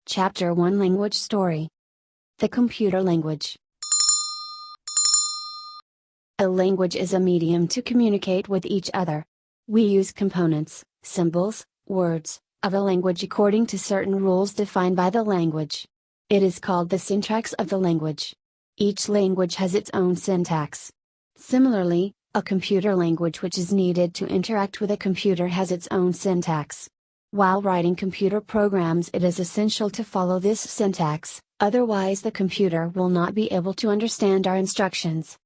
Chapter 1 Language Story. The Computer Language. A language is a medium to communicate with each other. We use components, symbols, words, of a language according to certain rules defined by the language. It is called the syntax of the language. Each language has its own syntax. Similarly, a computer language which is needed to interact with a computer has its own syntax. While writing computer programs, it is essential to follow this syntax, otherwise the computer will not be able to understand our instructions.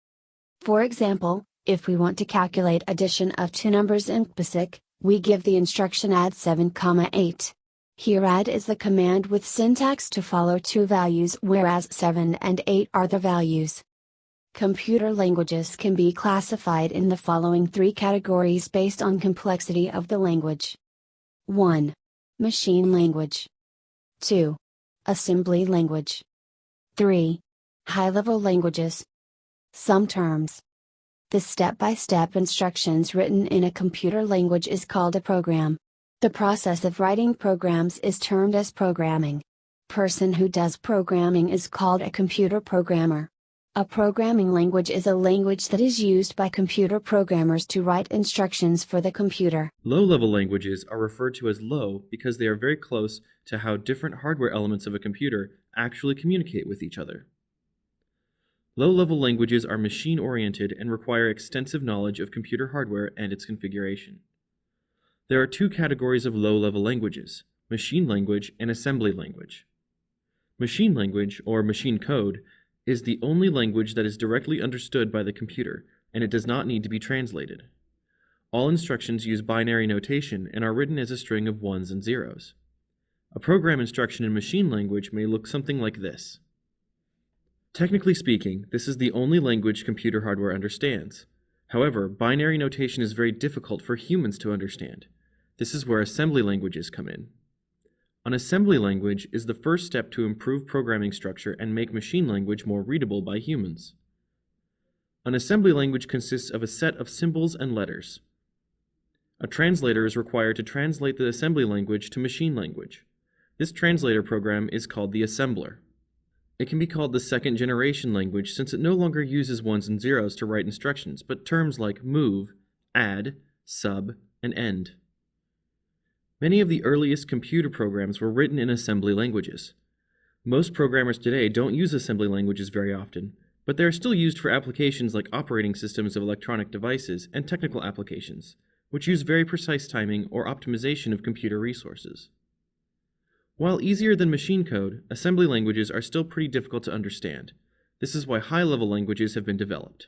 For example, if we want to calculate addition of two numbers in BASIC, we give the instruction add 7, 8. Here add is the command with syntax to follow two values, whereas 7 and 8 are the values. Computer languages can be classified in the following three categories based on complexity of the language. 1. Machine language. 2. Assembly language. 3. High-level languages. Some terms. The step-by-step instructions written in a computer language is called a program. The process of writing programs is termed as programming. Person who does programming is called a computer programmer. A programming language is a language that is used by computer programmers to write instructions for the computer. Low-level languages are referred to as low because they are very close to how different hardware elements of a computer actually communicate with each other. Low-level languages are machine-oriented and require extensive knowledge of computer hardware and its configuration. There are two categories of low-level languages: machine language and assembly language. Machine language, or machine code, is the only language that is directly understood by the computer, and it does not need to be translated. All instructions use binary notation and are written as a string of ones and zeros. A program instruction in machine language may look something like this. Technically speaking, this is the only language computer hardware understands. However, binary notation is very difficult for humans to understand. This is where assembly languages come in. An assembly language is the first step to improve programming structure and make machine language more readable by humans. An assembly language consists of a set of symbols and letters. A translator is required to translate the assembly language to machine language. This translator program is called the assembler. It can be called the second-generation language since it no longer uses ones and zeros to write instructions, but terms like move, add, sub, and end. Many of the earliest computer programs were written in assembly languages. Most programmers today don't use assembly languages very often, but they are still used for applications like operating systems of electronic devices and technical applications, which use very precise timing or optimization of computer resources. While easier than machine code, assembly languages are still pretty difficult to understand. This is why high-level languages have been developed.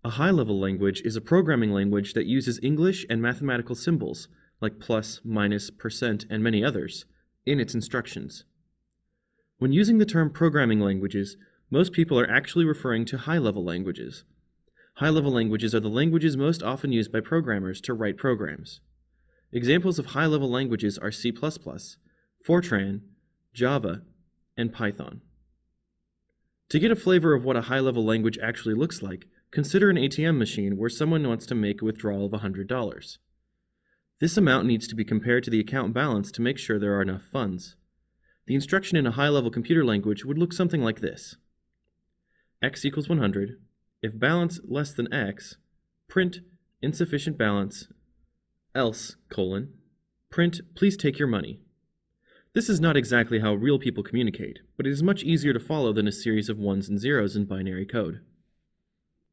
A high-level language is a programming language that uses English and mathematical symbols, like plus, minus, percent, and many others, in its instructions. When using the term programming languages, most people are actually referring to high-level languages. High-level languages are the languages most often used by programmers to write programs. Examples of high-level languages are C++, Fortran, Java, and Python. To get a flavor of what a high-level language actually looks like, consider an ATM machine where someone wants to make a withdrawal of $100. This amount needs to be compared to the account balance to make sure there are enough funds. The instruction in a high-level computer language would look something like this. X equals 100. If balance less than X, print insufficient balance, else, print please take your money. This is not exactly how real people communicate, but it is much easier to follow than a series of ones and zeros in binary code.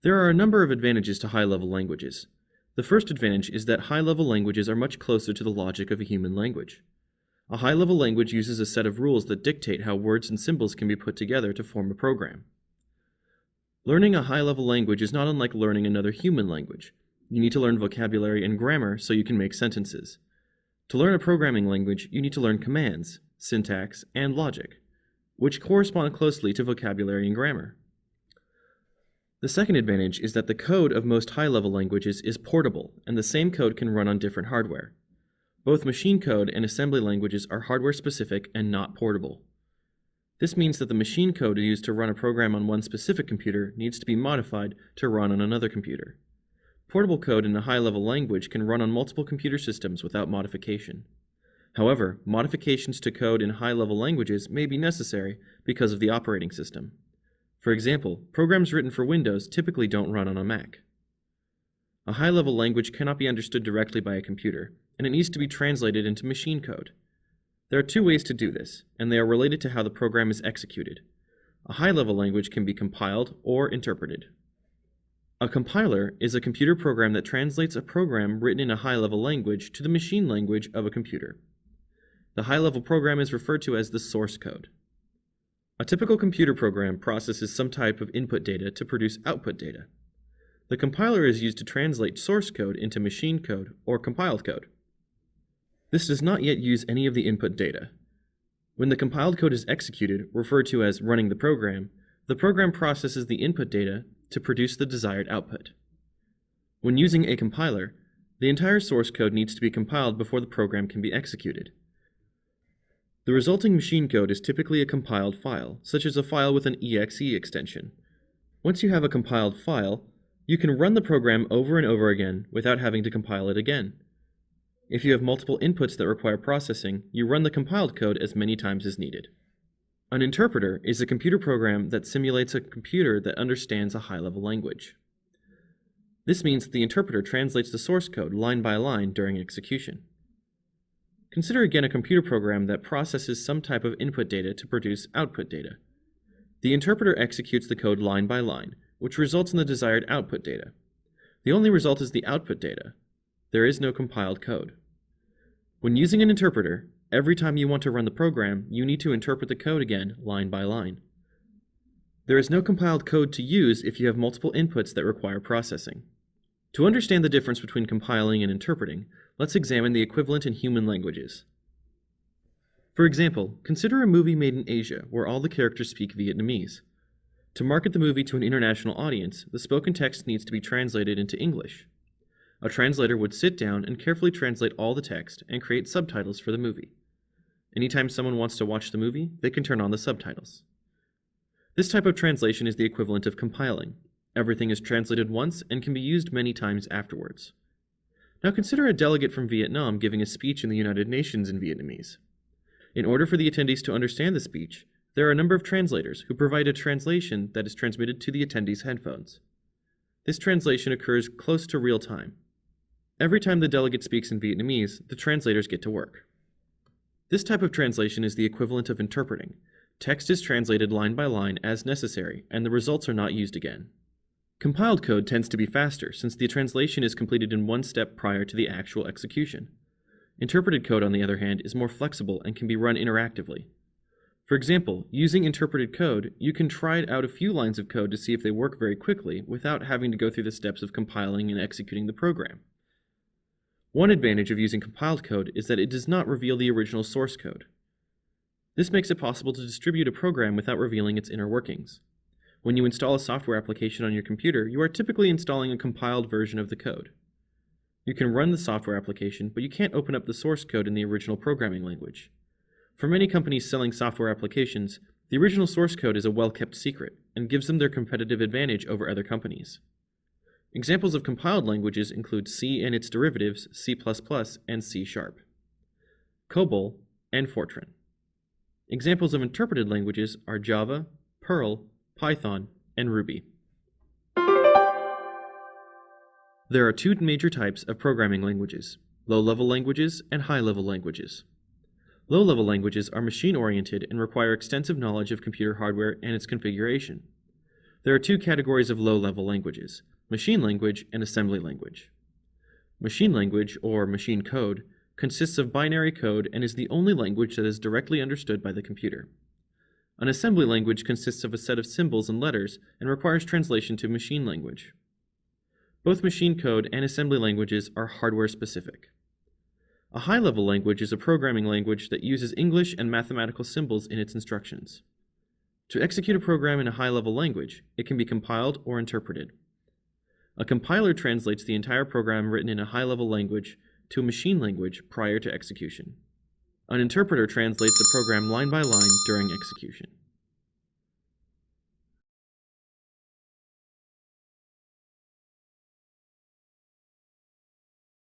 There are a number of advantages to high-level languages. The first advantage is that high-level languages are much closer to the logic of a human language. A high-level language uses a set of rules that dictate how words and symbols can be put together to form a program. Learning a high-level language is not unlike learning another human language. You need to learn vocabulary and grammar so you can make sentences. To learn a programming language, you need to learn commands, syntax, and logic, which correspond closely to vocabulary and grammar. The second advantage is that the code of most high-level languages is portable, and the same code can run on different hardware. Both machine code and assembly languages are hardware-specific and not portable. This means that the machine code used to run a program on one specific computer needs to be modified to run on another computer. Portable code in a high-level language can run on multiple computer systems without modification. However, modifications to code in high-level languages may be necessary because of the operating system. For example, programs written for Windows typically don't run on a Mac. A high-level language cannot be understood directly by a computer, and it needs to be translated into machine code. There are two ways to do this, and they are related to how the program is executed. A high-level language can be compiled or interpreted. A compiler is a computer program that translates a program written in a high-level language to the machine language of a computer. The high-level program is referred to as the source code. A typical computer program processes some type of input data to produce output data. The compiler is used to translate source code into machine code or compiled code. This does not yet use any of the input data. When the compiled code is executed, referred to as running the program processes the input data to produce the desired output. When using a compiler, the entire source code needs to be compiled before the program can be executed. The resulting machine code is typically a compiled file, such as a file with an exe extension. Once you have a compiled file, you can run the program over and over again without having to compile it again. If you have multiple inputs that require processing, you run the compiled code as many times as needed. An interpreter is a computer program that simulates a computer that understands a high-level language. This means that the interpreter translates the source code line by line during execution. Consider again a computer program that processes some type of input data to produce output data. The interpreter executes the code line by line, which results in the desired output data. The only result is the output data. There is no compiled code. When using an interpreter, every time you want to run the program, you need to interpret the code again, line by line. There is no compiled code to use if you have multiple inputs that require processing. To understand the difference between compiling and interpreting, let's examine the equivalent in human languages. For example, consider a movie made in Asia where all the characters speak Vietnamese. To market the movie to an international audience, the spoken text needs to be translated into English. A translator would sit down and carefully translate all the text and create subtitles for the movie. Anytime someone wants to watch the movie, they can turn on the subtitles. This type of translation is the equivalent of compiling. Everything is translated once and can be used many times afterwards. Now consider a delegate from Vietnam giving a speech in the United Nations in Vietnamese. In order for the attendees to understand the speech, there are a number of translators who provide a translation that is transmitted to the attendees' headphones. This translation occurs close to real time. Every time the delegate speaks in Vietnamese, the translators get to work. This type of translation is the equivalent of interpreting. Text is translated line by line as necessary, and the results are not used again. Compiled code tends to be faster since the translation is completed in one step prior to the actual execution. Interpreted code, on the other hand, is more flexible and can be run interactively. For example, using interpreted code, you can try out a few lines of code to see if they work very quickly without having to go through the steps of compiling and executing the program. One advantage of using compiled code is that it does not reveal the original source code. This makes it possible to distribute a program without revealing its inner workings. When you install a software application on your computer, you are typically installing a compiled version of the code. You can run the software application, but you can't open up the source code in the original programming language. For many companies selling software applications, the original source code is a well-kept secret and gives them their competitive advantage over other companies. Examples of compiled languages include C and its derivatives, C++, and C#, COBOL, and Fortran. Examples of interpreted languages are Java, Perl, Python, and Ruby. There are two major types of programming languages: low-level languages and high-level languages. Low-level languages are machine-oriented and require extensive knowledge of computer hardware and its configuration. There are two categories of low-level languages: machine language and assembly language. Machine language, or machine code, consists of binary code and is the only language that is directly understood by the computer. An assembly language consists of a set of symbols and letters and requires translation to machine language. Both machine code and assembly languages are hardware-specific. A high-level language is a programming language that uses English and mathematical symbols in its instructions. To execute a program in a high-level language, it can be compiled or interpreted. A compiler translates the entire program written in a high-level language to a machine language prior to execution. An interpreter translates the program line by line during execution.